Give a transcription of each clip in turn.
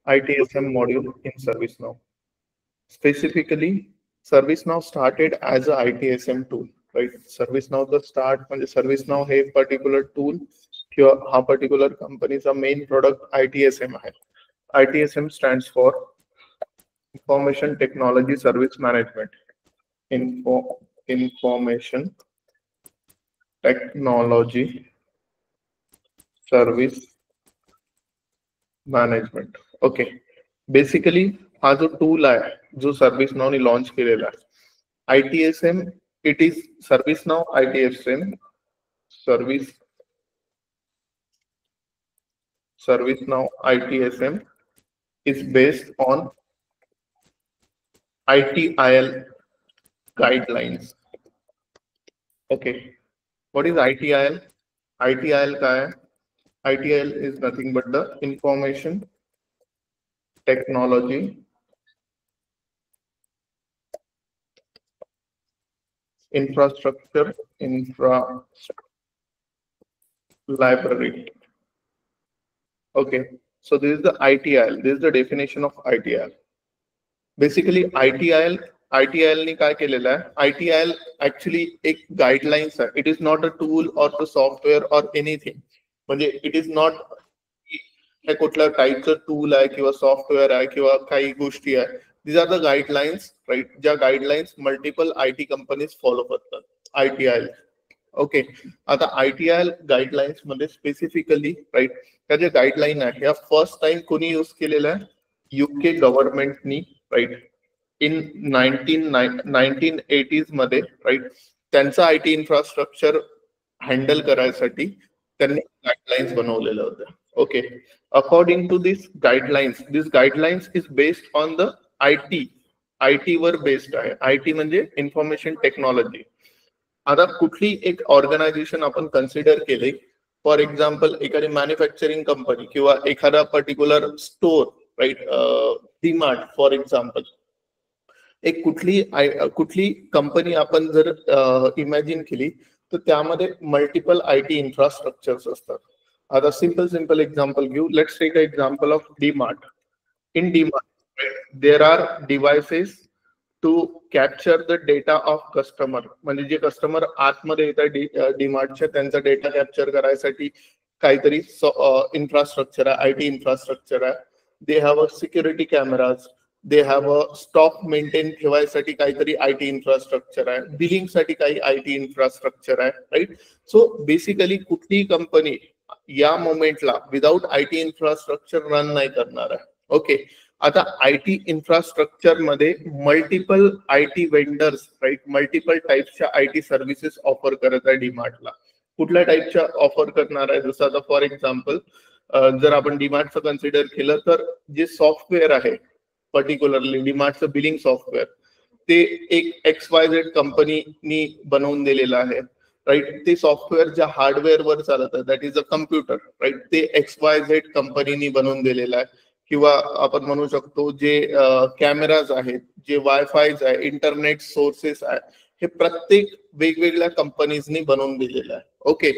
ITSM module in ServiceNow. Specifically, ServiceNow started as a ITSM tool, right? ServiceNow the start म्हणजे ServiceNow हे particular tool किंवा हा particular कंपनीचा main product ITSM आहे. ITSM stands for Information Technology Service Management. Information Technology Service management. Okay, basically हा जो tool आहे जो ServiceNow ने लॉन्च केलेला आहे ITSM, it is ServiceNow ITSM ServiceNow ITSM is based on ITIL guidelines. Okay, what is ITIL? ITIL काय आहे? ITIL is nothing but the Information Technology Infrastructure Library. Okay, so this is the ITIL. This is the definition of ITIL. Basically, ITIL ने काय केलेलं आहे? ITIL actually एक guidelines आहे. It is not a tool or the software or anything. म्हणजे it is not हे कुठल्या टाईपचं टूल आहे किंवा सॉफ्टवेअर आहे किंवा काही गोष्टी आहे. These are the guidelines, right, ज्या guidelines multiple IT companies follow करतात. ITIL. ओके, आता ITIL गाईडलाईन्स मध्ये स्पेसिफिकली, राईट, त्या ज्या गाईडलाईन आहे ह्या फर्स्ट टाइम कोणी यूज केलेल्या आहे? UK गव्हर्नमेंटनी, राईट, इन 1980s मध्ये, राईट, त्यांचा IT इन्फ्रास्ट्रक्चर हँडल करायसाठी त्यांनी गाईडलाईन्स बनवलेल्या होत्या. Okay, according to this guidelines is based on the IT वर बेस्ड आहे. IT म्हणजे इन्फॉर्मेशन टेक्नॉलॉजी. आता कुठली एक ऑर्गनायझेशन आपण कन्सिडर केले, फॉर एक्झाम्पल एखादी मॅन्युफॅक्चरिंग कंपनी किंवा एखादा particular store, right, DMart for example, एक कुठली कंपनी आपण जर इमॅजिन केली तर त्यामध्ये मल्टिपल IT इन्फ्रास्ट्रक्चर्स असतात. आता सिंपल एक्झाम्पल घेऊ. Let's take a example of DMart. In DMart there are devices to capture the data of customer. म्हणजे जे कस्टमर आतमध्ये येतात डीमार्टच्या, त्यांचा डेटा कॅप्चर करायसाठी काहीतरी इन्फ्रास्ट्रक्चर आहे, IT इन्फ्रास्ट्रक्चर आहे. They have a security cameras, they have a stock maintain ठेवायसाठी काहीतरी IT इन्फ्रास्ट्रक्चर आहे, बिलिंग साठी काही IT इन्फ्रास्ट्रक्चर आहे, राईट. सो बेसिकली कुठलीही कंपनी या मोमेंटला विदाउट IT इन्फ्रास्ट्रक्चर रन नाही करणार आहे. ओके, आता IT इन्फ्रास्ट्रक्चर मध्ये multiple IT vendors, right, multiple टाईपच्या IT सर्व्हिसेस ऑफर करत आहे डीमार्टला. कुठल्या टाईपच्या ऑफर करणार आहे? जसं आता फॉर एक्झाम्पल जर आपण डीमार्टचं कन्सिडर केलं तर जे सॉफ्टवेअर आहे पर्टिक्युलरली डीमार्टचं बिलिंग सॉफ्टवेअर, ते एक XYZ कंपनीनी बनवून दिलेलं आहे, राईट. ते सॉफ्टवेअर ज्या हार्डवेअरवर चालत आहे, that is a computer, right, ते XYZ कंपनीनी बनवून दिलेलं आहे. किंवा आपण म्हणू शकतो जे कॅमेराज आहेत, जे वायफायज आहे, इंटरनेट सोर्सेस आहे, हे प्रत्येक वेगवेगळ्या कंपनीजनी बनवून दिलेलं आहे. ओके,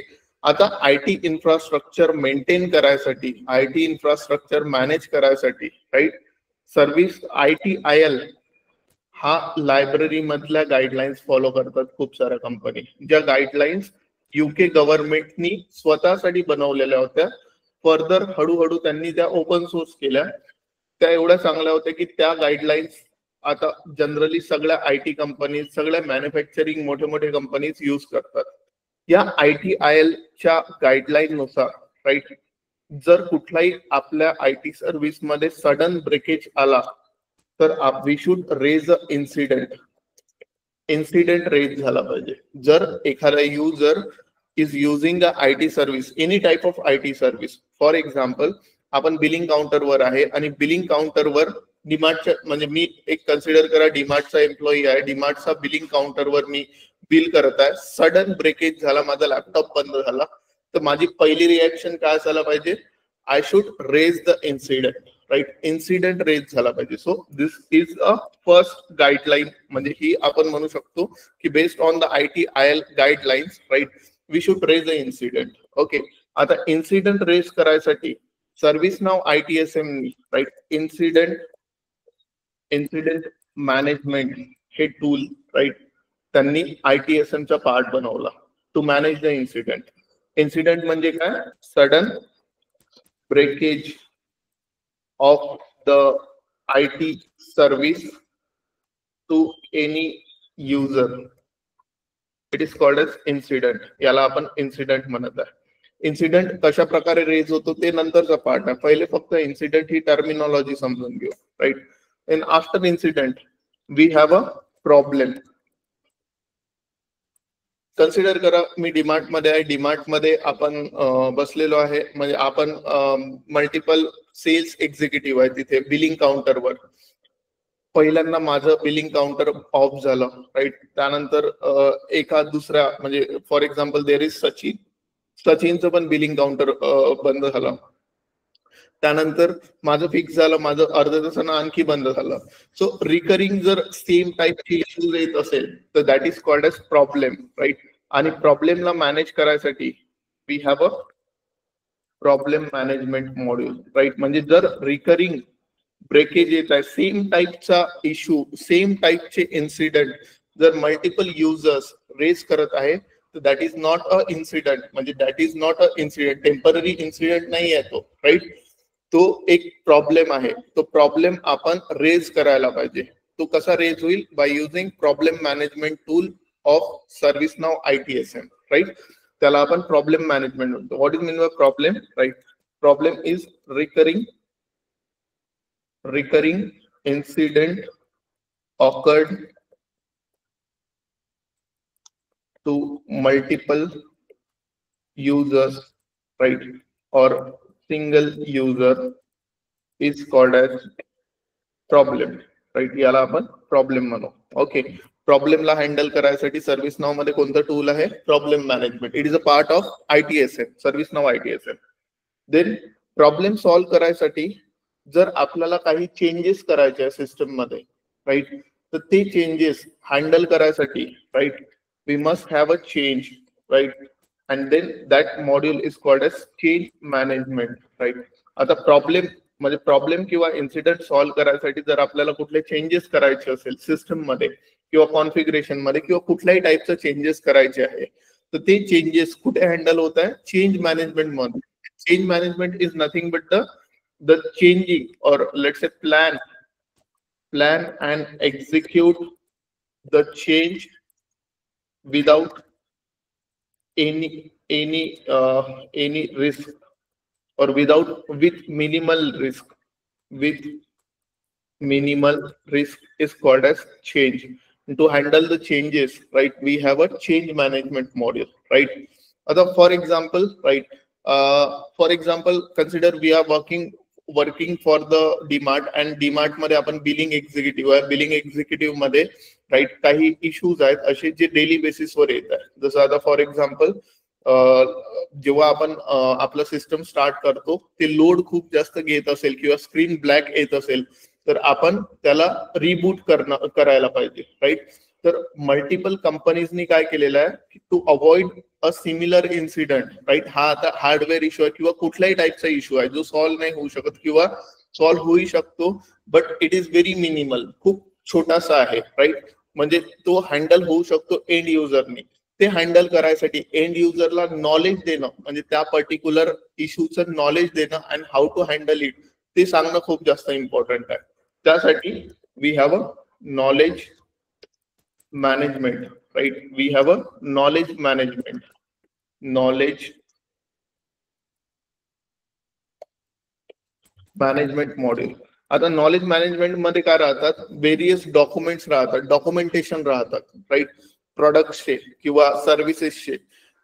आता IT इन्फ्रास्ट्रक्चर मेंटेन करायसाठी, IT इन्फ्रास्ट्रक्चर मॅनेज करायसाठी, राईट, ITIL हा लायब्ररी मधल्या गाईडलाईन्स फॉलो करतात खूप साऱ्या कंपनी. ज्या गाईडलाईन्स UK गव्हर्नमेंटनी स्वतःसाठी बनवलेल्या होत्या. फर्दर हळूहळू त्यांनी त्या ओपन सोर्स केल्या. त्या एवढ्या चांगल्या होत्या की त्या गाईडलाईन्स आता जनरली सगळ्या IT कंपनीज, सगळ्या मॅन्युफॅक्चरिंग मोठे कंपनीज यूज करतात. या ITIL च्या गाईडलाईन नुसार, राईट, जर कुठलाही आपल्या IT सर्व्हिस मध्ये सडन ब्रेकेज आला तर we should raise a incident raise झाला पाहिजे. जर एखादा user is using a IT service, any type of IT service, for example आपण बिलिंग काउंटरवर आहे आणि बिलिंग काउंटरवर डीमार्टच्या, म्हणजे मी एक कन्सिडर करा डीमार्टचा एम्प्लॉई आहे, डीमार्टचा बिलिंग काउंटरवर मी बिल करत आहे, सडन ब्रेकेज झाला, माझा लॅपटॉप बंद झाला, तर माझी पहिली रिॲक्शन काय असायला पाहिजे? I should raise the incident, right, incident raise झाला पाहिजे. So this is a first guideline. म्हणजे ही आपण म्हणू शकतो की based on the ITIL guidelines, right, we should raise the incident. Okay, आता इन्सिडेंट रेज करायसाठी ServiceNow ITSM right incident management हे टूल राईट त्यांनी ITSM चा पार्ट बनवला टू मॅनेज द इन्सिडेंट म्हणजे काय sudden breakage of the IT service to any user it is called as incident. याला आपण इन्सिडेंट म्हणत आहे. इन्सिडेंट कशा प्रकारे रेज होतो ते नंतरचा पार्ट आहे. पहिले फक्त इन्सिडेंट ही टर्मिनॉलॉजी समजून घेऊ right. And after incident we have a problem. Consider करा मी डीमार्ट मध्ये आहे. डीमार्ट मध्ये आपण बसलेलो आहे म्हणजे आपण मल्टिपल सेल्स एक्झिक्युटिव्ह आहे तिथे बिलिंग काउंटरवर. पहिल्यांदा माझं बिलिंग काउंटर ऑफ झालं राईट. त्यानंतर एका दुसऱ्या म्हणजे फॉर एक्झाम्पल देर इज सचिनचं पण बिलिंग काउंटर बंद झालं. त्यानंतर माझं फिक्स झालं, माझं अर्ध्या तासानं आणखी बंद झालं. सो रिकरिंग जर सेम टाईपची इश्यूज येत असेल तर that is called as problem right. आणि प्रॉब्लेमला मॅनेज करायसाठी we have a problem management module right. म्हणजे जर रिकरिंग ब्रेकेज येत आहे, सेम टाईपचा इश्यू, सेम टाईपचे इन्सिडेंट जर मल्टिपल युजर्स रेज करत आहे तर that is not a incident. म्हणजे that is not a incident, temporary incident नाही आहे तो राईट. तो एक प्रॉब्लेम आहे. तो प्रॉब्लेम आपण रेज करायला पाहिजे. तो कसा रेज होईल? By using problem management tool of ServiceNow ITSM right. त्याला आपण प्रॉब्लेम मॅनेजमेंट म्हणतो. What is mean by problem right. Problem is recurring incident occurred to multiple users right or single user is called as problem right. याला आपण problem म्हणू. Okay. प्रॉब्लेमला handle करायसाठी ServiceNow मध्ये कोणतं टूल आहे? Problem management. It is a part of ITSM, ServiceNow ITSM. Then problem solve करायसाठी जर आपल्याला काही चेंजेस करायचे आहे सिस्टम मध्ये राईट तर ते चेंजेस हँडल करायसाठी right we must have a change right. And then that module is called as change management right. आता प्रॉब्लेम म्हणजे प्रॉब्लेम किंवा इन्सिडेंट सॉल्व्ह करायसाठी जर आपल्याला कुठले चेंजेस करायचे असेल सिस्टम मध्ये किंवा कॉन्फिगरेशन मध्ये किंवा कुठल्याही टाईपचे चेंजेस करायचे आहे तर ते चेंजेस कुठे हँडल होत आहे? चेंज मॅनेजमेंट मध्ये. Change management is nothing but the changing or let's say plan and execute the change without any risk or with minimal risk is called as change. To handle the changes right we have a change management module right. Other for example right for example consider we are working for the DMart and DMart मध्ये आपण billing executive आहे. Billing executive मध्ये right काही issues आहेत असे जे daily बेसिसवर येत आहेत. जसं आता फॉर एक्झाम्पल जेव्हा आपण आपलं सिस्टम स्टार्ट करतो ते लोड खूप जास्त घेत असेल किंवा स्क्रीन ब्लॅक येत असेल तर आपण त्याला रिबूट करायला पाहिजे राईट. तर मल्टिपल कंपनीजनी काय केलेलं आहे to avoid a similar incident right. हा आता हार्डवेअर इश्यू आहे किंवा कुठल्याही टाईपचा इश्यू आहे जो सॉल्व्ह नाही होऊ शकत किंवा सॉल्व्ह होऊ शकतो but it is very minimal, खूप छोटासा आहे राईट. म्हणजे तो हँडल होऊ शकतो एंड युजरनी. ते हँडल करायसाठी एंड युजरला नॉलेज देणं म्हणजे त्या पर्टिक्युलर इश्यूचं नॉलेज देणं and how to handle it ते सांगणं खूप जास्त इम्पॉर्टंट आहे. त्यासाठी we have a knowledge management right. We have a knowledge management module. आता नॉलेज मॅनेजमेंट मध्ये काय राहतात? व्हेरियस डॉक्युमेंट्स राहतात, डॉक्युमेंटेशन राहतात राईट. प्रोडक्ट्सचे किंवा सर्व्हिसेसचे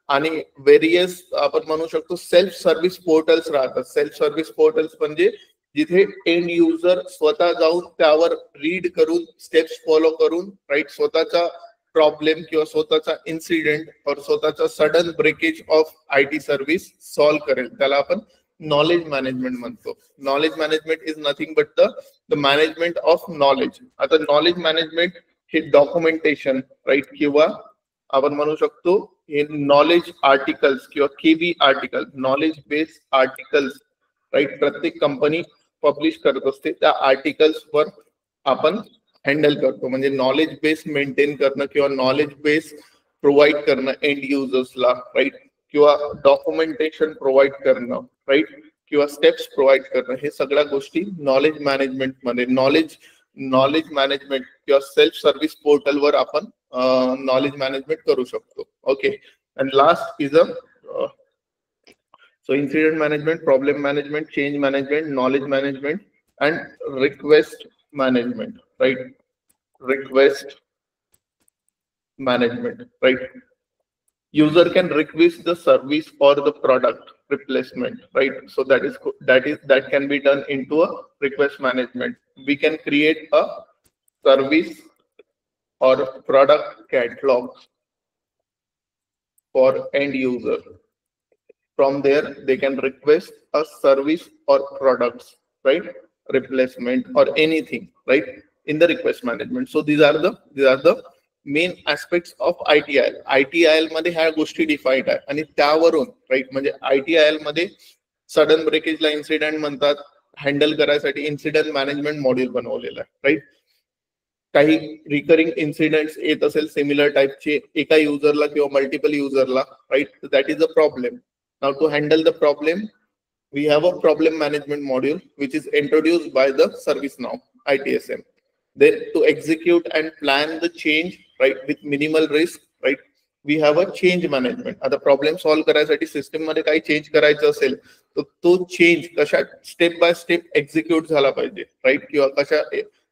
आणि व्हेरियस आपण म्हणू शकतो सेल्फ सर्व्हिस पोर्टल्स राहतात. सेल्फ सर्व्हिस पोर्टल्स म्हणजे जिथे एंड युजर स्वतः जाऊन त्यावर रीड करून स्टेप्स फॉलो करून राईट स्वतःचा प्रॉब्लेम किंवा स्वतःचा इन्सिडेंट और स्वतःचा sudden breakage of IT service solve करेल. त्याला आपण नॉलेज मॅनेजमेंट म्हणतो. Knowledge management is nothing but the management of knowledge. आता नॉलेज मॅनेजमेंट हे डॉक्युमेंटेशन राईट किंवा आपण म्हणू शकतो हे नॉलेज आर्टिकल्स किंवा KB article, knowledge based articles right. प्रत्येक कंपनी पब्लिश करत असते, त्या आर्टिकल्स वर आपण हँडल करतो. म्हणजे नॉलेज बेस मेंटेन करणं किंवा नॉलेज बेस प्रोव्हाइड करणं एंड युजर्सला, राईट, किंवा डॉक्युमेंटेशन प्रोव्हाइड करणं, राईट, किंवा स्टेप्स प्रोव्हाइड करणं, हे सगळ्या गोष्टी नॉलेज मॅनेजमेंट मध्ये, नॉलेज मॅनेजमेंट किंवा सेल्फ सर्व्हिस पोर्टल वर आपण नॉलेज मॅनेजमेंट करू शकतो. Okay. And last is so incident management, problem management, change management, knowledge management, and request management, right? Request management, right? User can request the service or the product replacement, right? So that can be done into a request management. We can create a service or product catalog for end user. From there, they can request a service or products, right? Replacement or anything, right? In the request management. So these are the main aspects of ITIL. ITIL मध्ये ह्या गोष्टी defined आहे आणि त्यावरून, right, म्हणजे ITIL मध्ये sudden ब्रेकेजला incident म्हणतात, handle करायसाठी इन्सिडेंट मॅनेजमेंट मॉड्यूल बनवलेलं आहे, राईट. काही रिकरिंग इन्सिडेंट्स येत असेल सिमिलर टाईपचे एका युजरला किंवा मल्टिपल युजरला, right, that is a problem. Now to handle the problem, we have a problem management module which is introduced by the ServiceNow ITSM. Then to execute and plan the change, right, with minimal risk, right, we have a change management. आता problem solve करायसाठी system मध्ये काही change करायचं असेल तर तो change कशा step by step execute झाला पाहिजे, राईट, किंवा कशा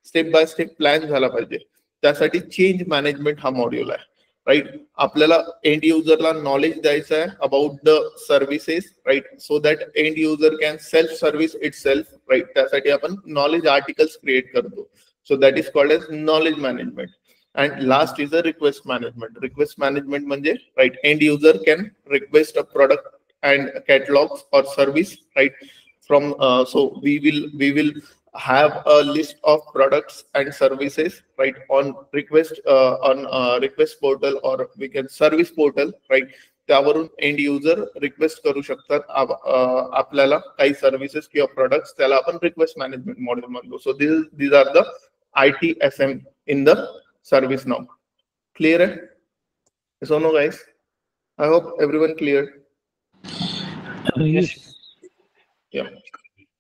स्टेप बाय स्टेप प्लॅन झाला पाहिजे, त्यासाठी चेंज मॅनेजमेंट हा मॉड्यूल आहे, राईट. आपल्याला एंड युजरला नॉलेज द्यायचं आहे about the services, right, so that end user can self service itself, right. त्यासाठी आपण नॉलेज आर्टिकल्स क्रिएट करतो. So that is called as knowledge management. And last is a request management. Request management म्हणजे, right, end user can request a product and catalogs or service, right, from so we will have a list of products and services, right, on request portal, or we can service portal, right. त्यावरून end user request करू शकतात आपल्याला काही services किंवा products, त्याला आपण request management module म्हणतो. So these are the ITSM in the ServiceNow. Clear? Yes or no, guys? I hope everyone clear. Yes. Yeah.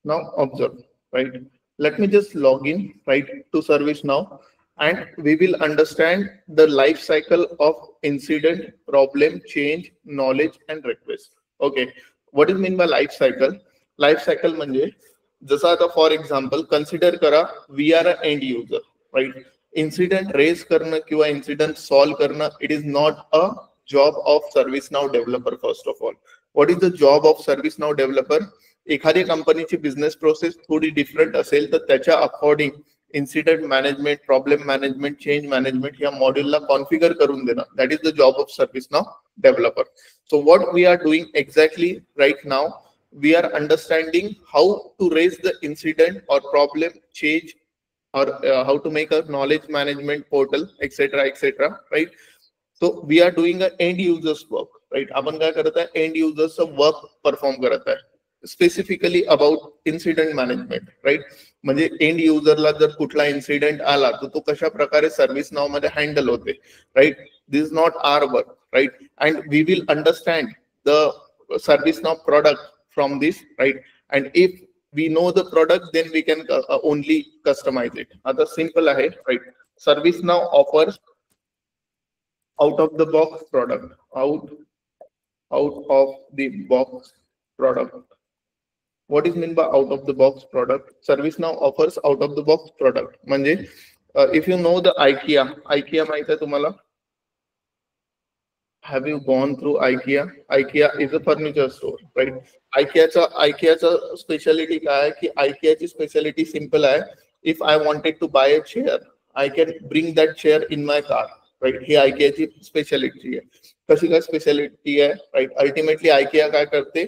Now observe, right? Let me just log in, right, to ServiceNow, and we will understand the life cycle of incident, problem, change, knowledge, and request. Okay, what is mean by life cycle? Life cycle म्हणजे जसं आता for example consider करा, we are a end user, right. Incident raise करणं किंवा incident solve करणं, it is not a job of ServiceNow developer. First of all, what is the job of ServiceNow developer? एखाद्या कंपनीची business process थोडी different असेल तर त्याच्या according incident management, problem management, change management या मॉड्यूलला कॉन्फिगर करून देणं, that is the job of ServiceNow developer. So what we are doing exactly right now, we are understanding how to raise the incident or problem, change, or how to make a knowledge management portal, etc., right. So we are doing a end users work, right. आपण काय करत आहे, end users work perform करत आहे, specifically about incident management, right. म्हणजे end युजरला जर कुठला इन्सिडेंट आला तर तो कशा प्रकारे ServiceNow मध्ये हँडल होते, right. This is not our work, right. And we will understand the ServiceNow product from this, right, and if we know the product, then we can only customize it. Other simple ahead, right. ServiceNow offers out of the box product, out of the box product. What is meant by out of the box product? ServiceNow offers out of the box product. म्हणजे if you know the IKEA माहित आहे तुम्हाला? Have you gone through IKEA? IKEA is a furniture store, right? IKEAचा speciality काय आहे की IKEAची speciality simple आहे. If I wanted to buy a chair, I can bring that chair in my car, right. ही IKEAची स्पेशालिटी आहे. कशी काय स्पेशालिटी आहे, राईट. अल्टिमेटली IKEA काय करते,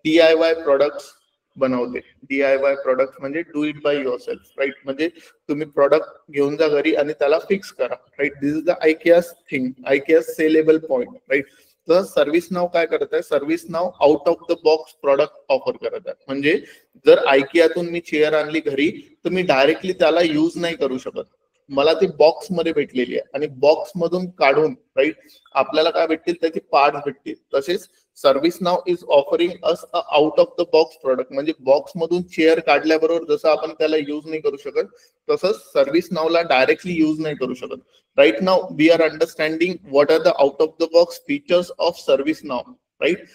DIY प्रोडक्ट्स बनवते. DIY प्रोडक्ट म्हणजे do it by yourself, right. म्हणजे तुम्ही प्रोडक्ट घेऊन जा घरी आणि त्याला फिक्स करा, right. This is the IKEA's thing, IKEA's saleable point, right. तर सर्व्हिस नाव काय करत आहे, ServiceNow out of the box product offer करत आहे. म्हणजे जर आयकियातून मी चेअर आणली घरी तर मी डायरेक्टली त्याला युज नाही करू शकत, मला ती बॉक्स मध्ये भेटलेली आहे आणि बॉक्स मधून काढून राईट आपल्याला काय भेटतील, त्याचे पार्ट भेटतील. तसेच service now is offering us a out of the box product, म्हणजे बॉक्स मधून चेअर काढल्याबरोबर जसं आपण त्याला युज नाही करू शकत तसंच सर्व्हिस नावला डायरेक्टली युज नाही करू शकत. Right now we are understanding what are the out of the box features of ServiceNow. Right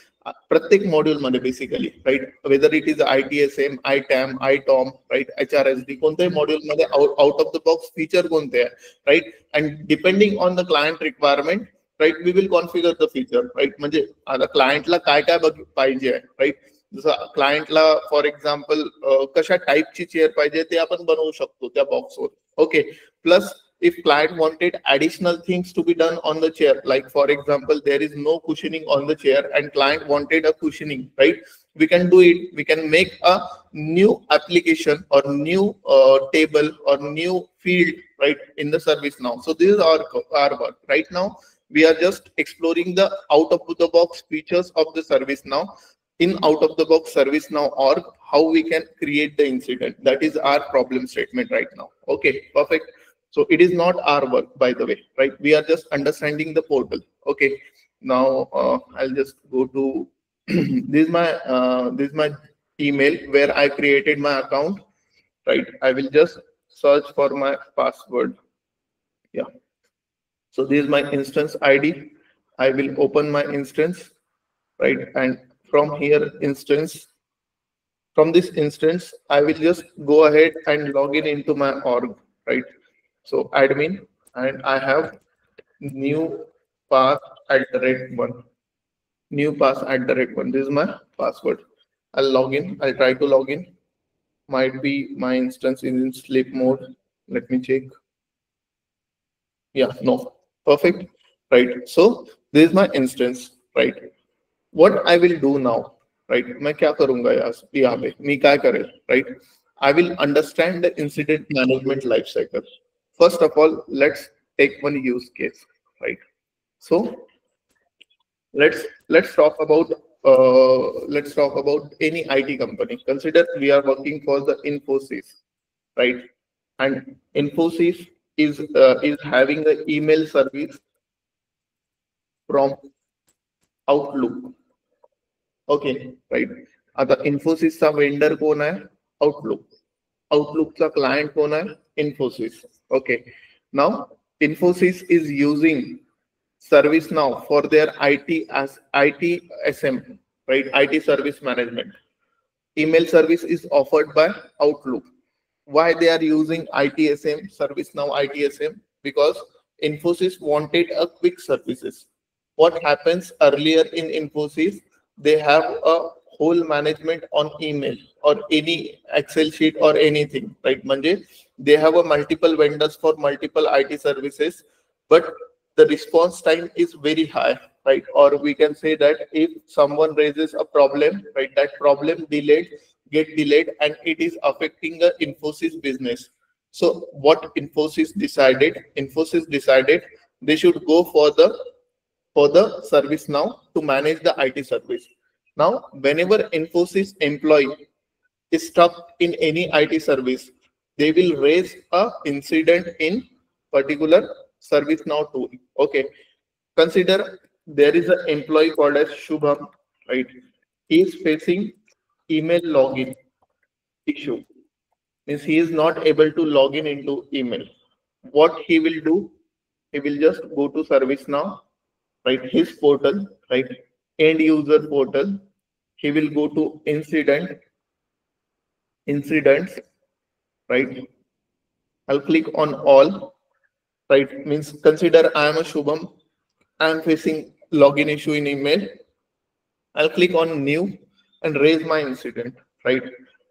प्रत्येक मॉड्यूल मध्ये basically right, whether it is ITSM, ITAM, ITOM, right HRSD, कोणत्याही module मध्ये out of the box feature कोणते आहे right, and depending on the client requirement right we will configure the feature. Right म्हणजे आता क्लायंटला काय काय पाहिजे आहे राईट, जसं क्लायंटला फॉर एक्झाम्पल कशा टाईपची चेअर पाहिजे ते आपण बनवू शकतो त्या बॉक्सवर. Okay, plus if client wanted additional things to be done on the chair, like for example there is no cushioning on the chair and client wanted a cushioning, right, we can do it. We can make a new application or new table or new field right in the service now. So this is our work. Right now we are just exploring the out of the box features of the service now. In out of the box service now org, how we can create the incident, that is our problem statement right now. Okay, perfect. So it is not our work, by the way, right? We are just understanding the portal. Okay, now I'll just go to this is my email where I created my account, right? I will just search for my password. Yeah, so this is my instance ID. I will open my instance, right? And from here instance, from this instance I will just go ahead and log in into my org, right? So admin, and I have new pass @1, new pass @1. This is my password. I'll log in. I'll try to log in. Might be my instance is in sleep mode. Let me check. Yeah, no, perfect. Right. So this is my instance. Right. What I will do now. Right. मैं क्या करूँगा यहाँ पे? मैं क्या करें? Right. I will understand the incident management life cycle. First of all, let's take one use case, right? So let's talk about any IT company. Consider we are working for the Infosys, right? And Infosys is having the email service from Outlook. Okay, right? आता Infosysचा vendor कोण आहे? Outlook. Outlookचा client कोण आहे? Infosys. Okay, now Infosys is using ServiceNow for their ITSM, right? IT service management. Email service is offered by Outlook. Why they are using ITSM, ServiceNow ITSM? Because Infosys wanted a quick services. What happens earlier in Infosys? They have a whole management on email or any Excel sheet or anything, right? Manje, they have a multiple vendors for multiple IT services, but the response time is very high, right? Or we can say that if someone raises a problem, right, that problem get delayed and it is affecting the Infosys business. So what Infosys decided? Infosys decided they should go for the ServiceNow to manage the IT service. Now, whenever Infosys employee is stuck in any IT service, they will raise a incident in particular ServiceNow tool. Okay, consider there is an employee called as Shubham, right? He is facing email login issue. Means he is not able to log in into email. What he will do? He will just go to ServiceNow, right? His portal, right? End user portal. He will go to incidents, right? I'll click on all, right? Means consider I am a Shubham. I am facing login issue in email. I'll click on new and raise my incident, right?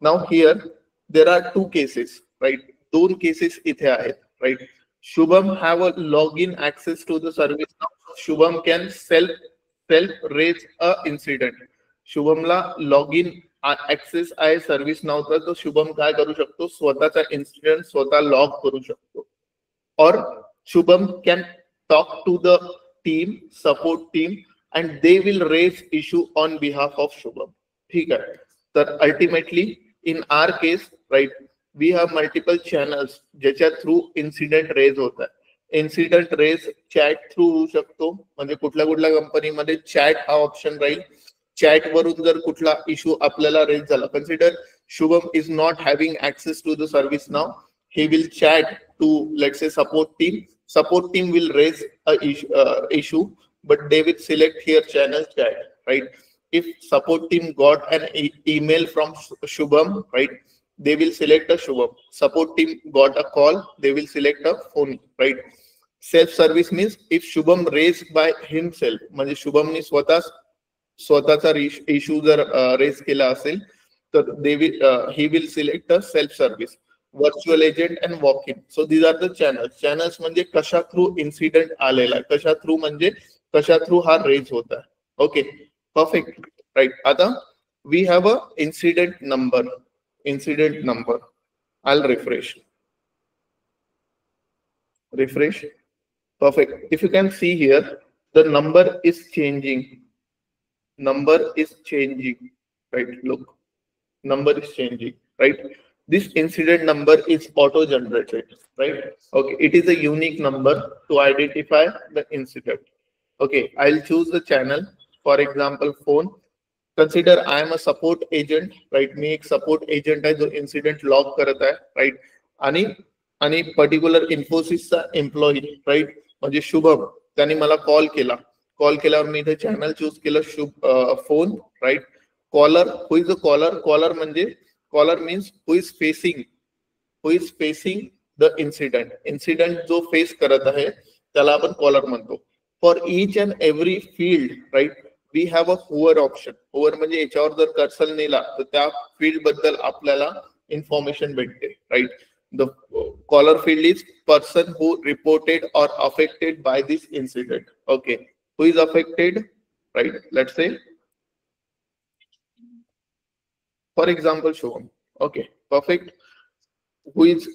Now here there are two cases, right? Two cases इथे आहेत, right? Shubham have a login access to the service now. Shubham can self raise a incident. शुभमला login access आहे service नावचा, तर शुभम काय करू शकतो? स्वतःचा इन्सिडेंट स्वतः लॉग करू शकतो. और Shubham can talk to the team, support team, and they will raise issue on behalf of Shubham. ठीक आहे. तर ultimately in our case, right, we have multiple channels ज्याच्या थ्रू इन्सिडेंट रेज होत आहे. इन्सिडेंट रेज चॅट थ्रू होऊ शकतो, म्हणजे कुठल्या कुठल्या कंपनीमध्ये चॅट हा ऑप्शन राहील. चॅट वरून जर कुठला इश्यू आपल्याला रेज झाला, consider Shubham is not having access to the service now, he will chat to, let's say, support team. Support team will raise a issue, but they will select here channel chat, right? If support team got an email from Shubham, right, they will select a Shubham. Support team got a call, they will select a phone, right? Self service means if Shubham raised by himself, म्हणजे शुभमने स्वतःचा issue जर raise केला असेल, तर he will select a self service, virtual agent and walk in. So these are the channels म्हणजे कशा through incident आलेला आहे, कशा थ्रू म्हणजे कशा थ्रू हा रेज होता है. Okay, perfect, right. आता we have a incident number. I'll refresh. Perfect. If you can see here, the number is changing, right? Look, number is changing, right? This incident number is auto generated, right? Okay, it is a unique number to identify the incident. Okay, I'll choose the channel, for example phone. Consider I am a support agent, right? मी एक support agent आहे जो incident log करत आहे, right? आणि particular Infosysचा employee, right? म्हणजे शुभम, त्याने मला call केल्यावर मी इथे चॅनल चूज केलं phone, right. Caller, who is a caller म्हणजे caller means who is facing the incident जो फेस करत आहे त्याला आपण कॉलर म्हणतो. For each and every field, right, we have a hover option. Hover म्हणजे याच्यावर जर कर्सर नेला तर त्या फील्ड बद्दल आपल्याला इन्फॉर्मेशन भेटते, right. The caller field is person who reported or affected by this incident. Okay, who is affected, right? Let's say, for example, Shubham. Okay, perfect. Who is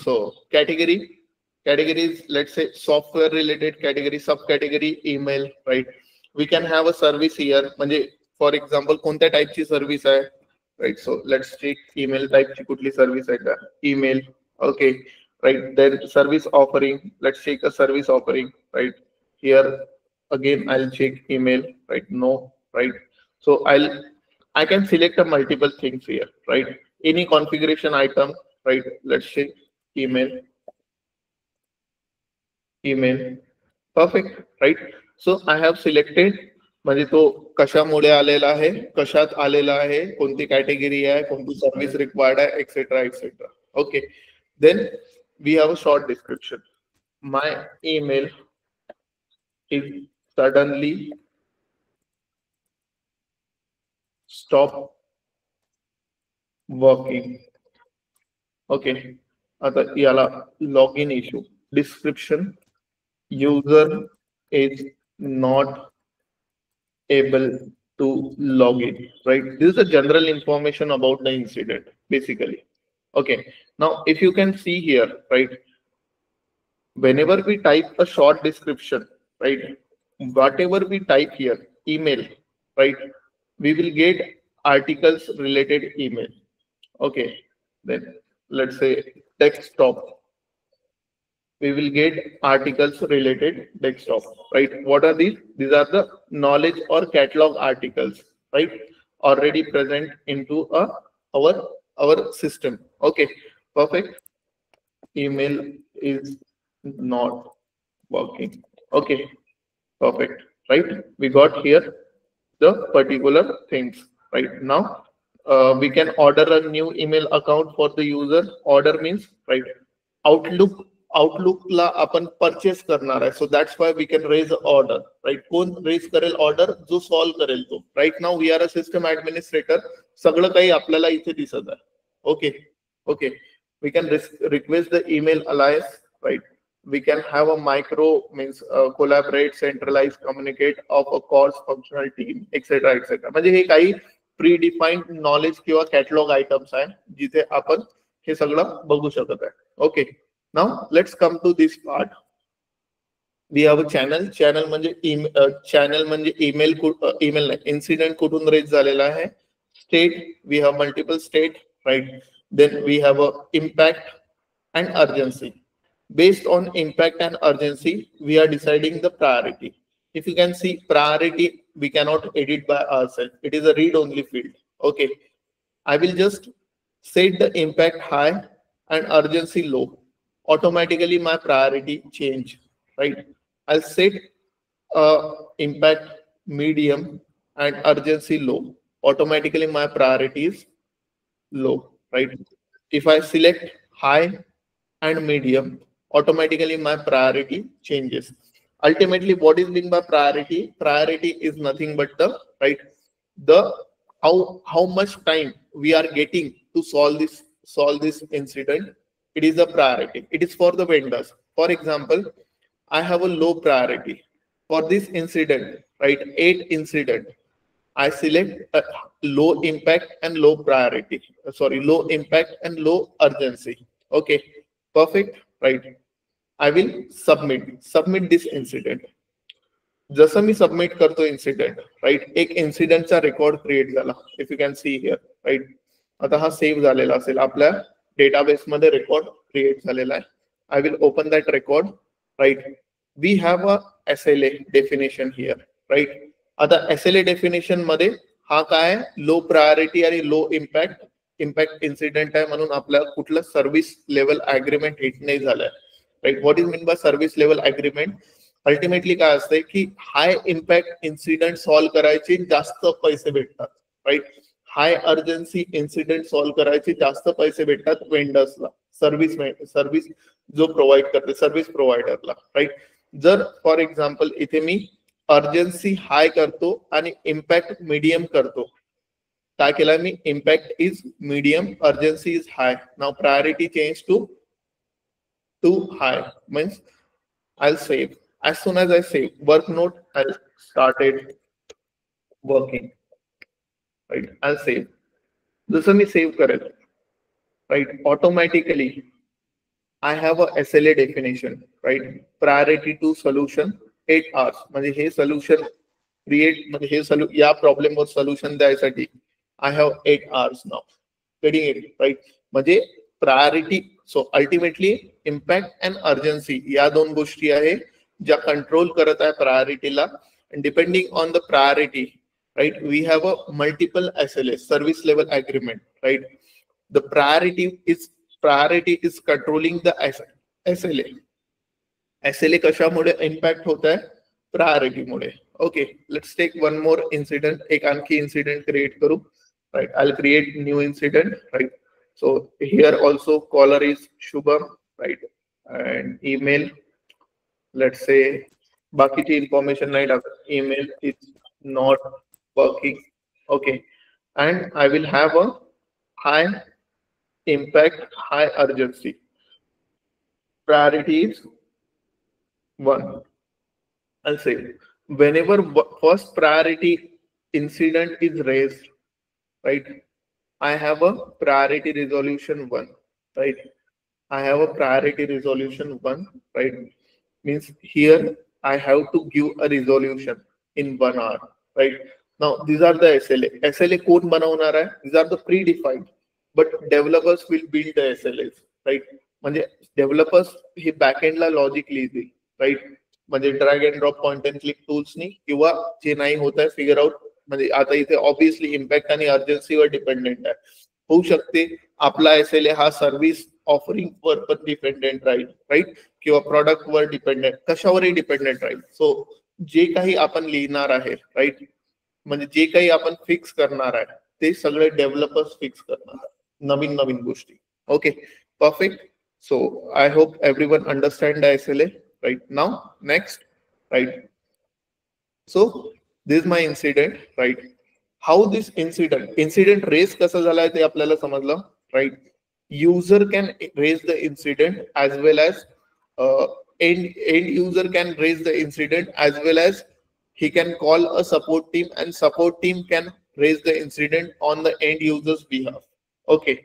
so categories, let's say software related category, subcategory email, right? We can have a service here. म्हणजे for example कोणत्या टाइपची service आहे, right? So let's check email type ची कुठली service आहे का, email. Okay, right. Then service offering, let's check a service offering, right? Here again I'll check email, right? No, right? So I can select a multiple things here, right? Any configuration item, right? Let's check email, perfect, right? So I have selected, म्हणजे तो कशामुळे आलेला आहे, कशात आलेला आहे, कोणती category आहे, कोणती सर्व्हिस रिक्वायर्ड आहे, etcetera. Okay, then we have a short description. My email is suddenly stop working. Okay, आता याला log in issue. Description, user is not able to log in, right? This is the general information about the incident basically. Okay, now if you can see here, right, whenever we type a short description, right, whatever we type here, email, right, we will get articles related email. Okay, then let's say desktop, we will get articles related desktop, right? What are these? These are the knowledge or catalog articles, right, already present into our system. Okay, perfect. Email is not working. Okay, perfect, right? We got here the particular things, right? Now we can order a new email account for the user. Order means, right, आउटलुकला आपण purchase करणार आहे. So that's why we can raise order, right. कोण raise करेल order? जो solve करेल तो. Right now we are a system administrator. सगळं काही आपल्याला इथे दिसत आहे. Okay, we can request the email alliance, right. We can have a micro means collaborate, centralise, communicate of a cross functional team, etcetera. म्हणजे हे काही प्री डिफाईन्ड नॉलेज किंवा कॅटलॉग आयटम्स आहे जिथे आपण हे सगळं बघू शकत आहे. Okay, now let's come to this part. We have a channel म्हणजे ईमेल नाही, इन्सिडेंट कुठून रेज झालेला आहे, state, we have multiple state, right. Then we have a impact and urgency. Based on impact and urgency, we are deciding the priority. If you can see, priority we cannot edit by ourselves. It is a read-only field. Okay, I will just set the impact high and urgency low. Automatically, my priority change. Right? I'll set impact medium and urgency low. Automatically, my priority is low. Right? If I select high and medium, automatically my priority changes. Ultimately, what is meant by priority? Priority is nothing but the the how much time we are getting to solve this incident. It is a priority. It is for the vendors. For example, I have a low priority for this incident, right? 8 incident. I select low impact and low priority. Sorry, low impact and low urgency. Okay, perfect, right? I will submit this incident. जसं मी submit करतो incident, right, एक इन्सिडेंटचा record create झाला. If you can see here, right. आता हा save झालेला असेल आपल्या डेटाबेसमध्ये, रेकॉर्ड क्रिएट झालेला आहे. I will open that record, right. We have a SLA definition here, right. आता SLA डेफिनेशन मध्ये हा काय, लो प्रायोरिटी आणि लो इम्पॅक्ट इन्सिडेंट आहे, म्हणून आपल्याला कुठलं सर्व्हिस लेवल अग्रीमेंट हिट नाही झालंय, right. What is mean by service level agreement? Ultimately काय असतंय की हाय इम्पॅक्ट इन्सिडेंट सॉल्व्ह करायचे जास्त पैसे भेटतात, राईट. हाय अर्जन्सी इन्सिडेंट सॉल्व्ह करायचे जास्त पैसे भेटतात वेंडर्सला, सर्व्हिस जो प्रोव्हाइड करते, सर्व्हिस प्रोव्हायडरला, राईट. जर फॉर एक्झाम्पल इथे मी अर्जन्सी हाय करतो आणि इम्पॅक्ट मीडियम करतो, काय केलं मी, impact is medium, urgency is high. Now priority change to high, means I'll save. As soon as I save, work note, I'll start it working. Right? I'll save. जसं मी save करेल, right? Automatically, I have a SLA definition, right? Priority to solution 8 hours. म्हणजे हे solution create, म्हणजे हे या प्रॉब्लेमवर solution द्यायसाठी I have 8 hours now. Getting it, right? म्हणजे priority. So ultimately impact and urgency या दोन गोष्टी आहे ज्या कंट्रोल करत आहे प्रायोरिटीला. Depending on the priority, right, we have a multiple SLA, service level agreement, right. The priority is controlling the SLA. SLA कशामुळे इम्पॅक्ट होत आहे? प्रायोरिटीमुळे. Okay, let's take one more incident. एक आणखी इन्सिडेंट क्रिएट करू, right. I will create new incident, right. So here also caller is Shubham, right, and email, let's say बाकीची information नाही टाकत, email is not working. Okay, and I will have a high impact, high urgency. Priority is 1. I'll say whenever first priority incident is raised, right, I have a priority resolution 1, right? I have a priority resolution 1, right? Means here I have to give a resolution in 1 hour, right? Now these are the SLA. SLA कोण बनवणार आहे? These are the predefined, but developers will build the SLAs, right? म्हणजे developers हे backend ला logic लिहितील, right? म्हणजे drag and drop point and click टूल्सनी, किंवा जे नाही होत आहे फिगर आउट, म्हणजे आता इथे ऑब्विसली इम्पॅक्ट आणि अर्जन्सीवर डिपेंडेंट आहे. होऊ शकते आपला SLA हा सर्व्हिस ऑफरिंग वर पण डिपेंडेंट राहील, राईट, किंवा प्रॉडक्ट वर डिपेंडेंट, कशावरही डिपेंडेंट राहील. सो जे काही आपण लिहिणार आहे, राईट, म्हणजे जे काही आपण फिक्स करणार आहे ते सगळे डेव्हलपर्स फिक्स करणार आहे, नवीन नवीन गोष्टी. Okay, perfect. So I hope everyone understand the SLA, right? Now next, right, so this is my incident, right? How this incident raise कसा झालाय ते आपल्याला समजलं, right? User can raise the incident as well as end user can raise the incident as well as he can call a support team, and support team can raise the incident on the end user's behalf. Okay,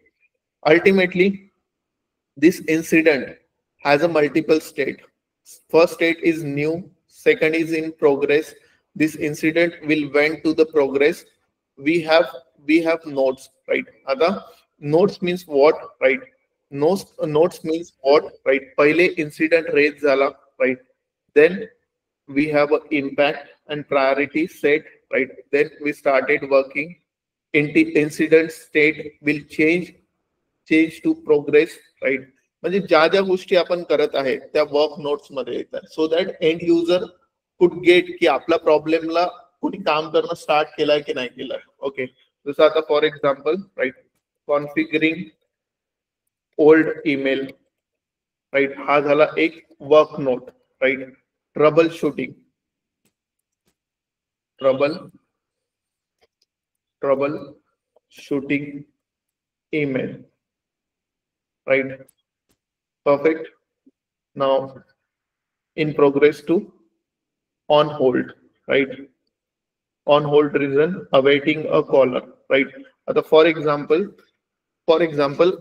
ultimately this incident has a multiple state. first state is new, second is in progress. This incident will went to the progress. We have notes, right? आता notes means what, right? Notes means what, right? पहिले incident raise झाला, right? Then we have an impact and priority set, right? Then we started working. Incident state will change to progress, right? म्हणजे ज्या ज्या गोष्टी आपण करत आहे त्या वर्क नोट्स मध्ये येतात, so that end user could get की आपल्या प्रॉब्लेमला कुणी काम करणं स्टार्ट केलंय की नाही केलंय. ओके, जसं आता for example, right, configuring old email, right, हा झाला एक work note, right. Troubleshooting email, right? Perfect. Now in progress to on hold, right? On hold reason awaiting a caller, right? For example,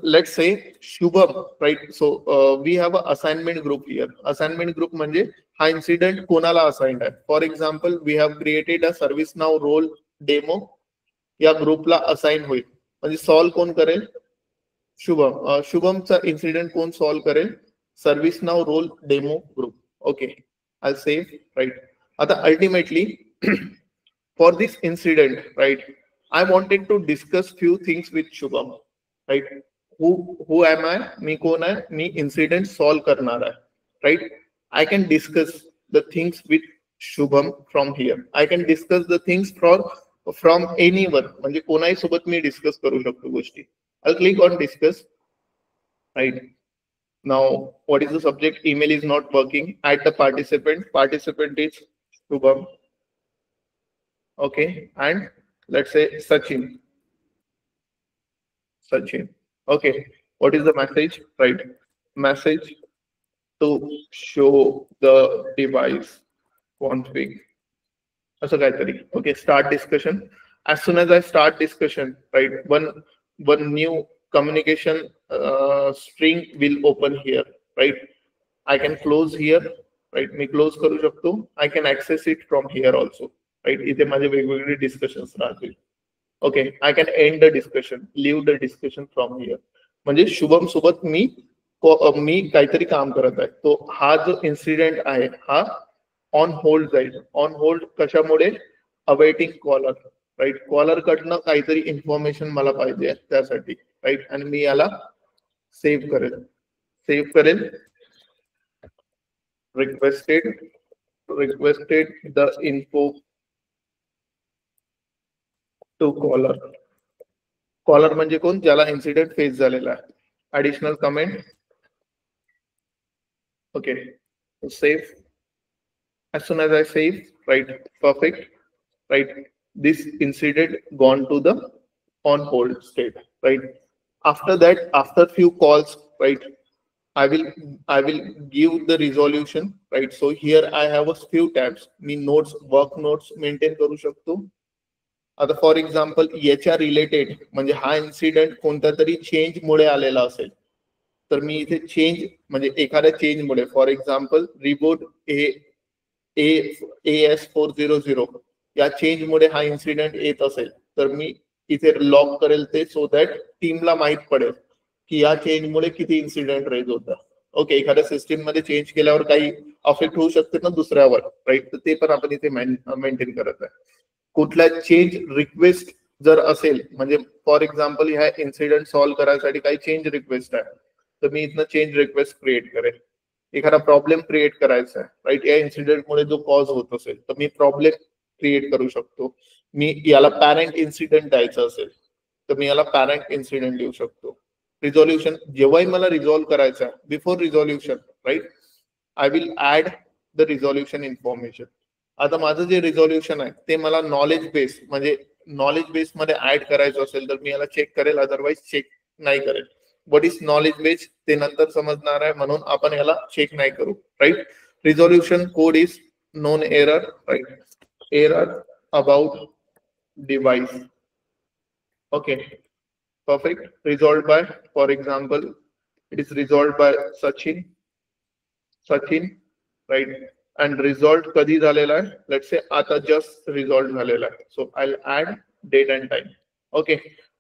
let's say Shubham, right? So we have a assignment group here. Assignment group म्हणजे हा incident कोणाला assigned आहे. For example, we have created a ServiceNow role demo. या ग्रुपला assign होईल, म्हणजे solve कोण करेल? शुभम. शुभमचा इन्सिडेंट कोण सॉल्व करेल? सर्व्हिस नाव role demo group. Okay, I save, right. आता ultimately for this incident, right, I wanted to discuss few things with Shubham, right. Who am I? मी कोण आहे? मी इन्सिडेंट सॉल्व करणार आहे, right. I can discuss the things with Shubham from here. I can discuss the things from anyone, म्हणजे कोणाही सोबत मी discuss करू शकतो गोष्टी. I'll click on discuss, right? Now what is the subject? Email is not working. Add the participant is Shubham, okay, and let's say Sachin. Okay, what is the message? Right, message to show the device config, असं काहीतरी. Okay, start discussion. As soon as I start discussion, right, one new communication string will open here, right? I can close here, right? Me close करू शकतो. I can access it from here also, right? इथे माझे वेगवेगळे discussions राहतील. Okay, I can end the discussion, leave the discussion from here. म्हणजे शुभम सोबत मी काहीतरी काम करत आहे, तो हा जो इन्सिडेंट आहे हा ऑन होल्ड जाईल. ऑन होल्ड कशामुळे? Awaiting caller, right. कॉलर कडनं काहीतरी इन्फॉर्मेशन मला पाहिजे त्यासाठी, राईट. आणि मी याला सेव्ह करेल. Requested the info to caller म्हणजे कोण? ज्याला इन्सिडेंट फेस झालेला आहे. Additional comment. Okay, save. As soon as I save, right, perfect, right, this incident gone to the on hold state, right. After that, after few calls, right, I will give the resolution, right. So here I have a few tabs. Me notes, work notes maintain करू शकतो. आता for example याच्या related म्हणजे हा incident कोणत्या तरी change मुळे आलेला असेल, तर मी इथे चेंज म्हणजे एखाद्या चेंज मुळे, फॉर एक्झाम्पल रिबूट AS400 या चेंज मुळे हा इन्सिडेंट येत असेल, तर मी इथे लॉग करेल ते, सो दॅट टीमला माहित पडेल की या चेंज मुळे किती इन्सिडेंट रेज होता. ओके, एखाद्या सिस्टीम मध्ये चेंज केल्यावर काही अफेक्ट होऊ शकते ना दुसऱ्यावर, राईट. तर ते पण आपण इथे मेंटेन करत आहे. कुठला चेंज रिक्वेस्ट जर असेल, म्हणजे फॉर एक्झाम्पल ह्या इन्सिडेंट सॉल्व्ह करायसाठी काही चेंज रिक्वेस्ट आहे, तर मी इथनं चेंज रिक्वेस्ट क्रिएट करेल. एखादा प्रॉब्लेम क्रिएट करायचा आहे, राईट, या इन्सिडेंटमुळे जो कॉज होत असेल, तर मी प्रॉब्लेम क्रिएट करू शकतो. मी याला पॅरेंट इन्सिडेंट द्यायचं असेल, तर मी याला पॅरेंट इन्सिडेंट देऊ शकतो. रिझॉल्युशन जेव्हाही मला रिझॉल्व्ह करायचं आहे, before resolution, right, I will add the resolution information. आता माझं जे रिझॉल्युशन आहे ते मला नॉलेज बेस म्हणजे नॉलेज बेस मध्ये ऍड करायचं असेल, तर मी याला चेक करेल, अदरवाइज चेक नाही करेल. व्हॉट इज नॉलेज बेस ते नंतर समजणार आहे, म्हणून आपण याला चेक नाही करू, right. Resolution code is known error, right. Error about device. Okay, perfect. Resolved by, for example, it is resolved by Sachin. Right, and result कधी झालेला आहे, लेट्स से आता जस्ट रिझॉल्ट झालेला आहे. So I add date and time. Okay,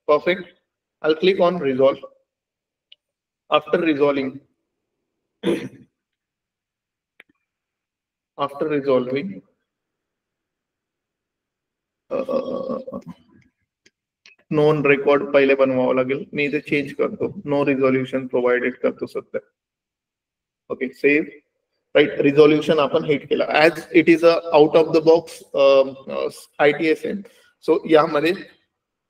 perfect. I click on resolve. After resolving, after resolving none record पहिले बनवावं लागेल. मी इथे चेंज करतो, नो रिझॉल्युशन प्रोव्हाइडेड करतो सध्या. Okay, save. राईट, रिझॉल्युशन आपण हिट केला. As it is a out of the box ITSM. So यामध्ये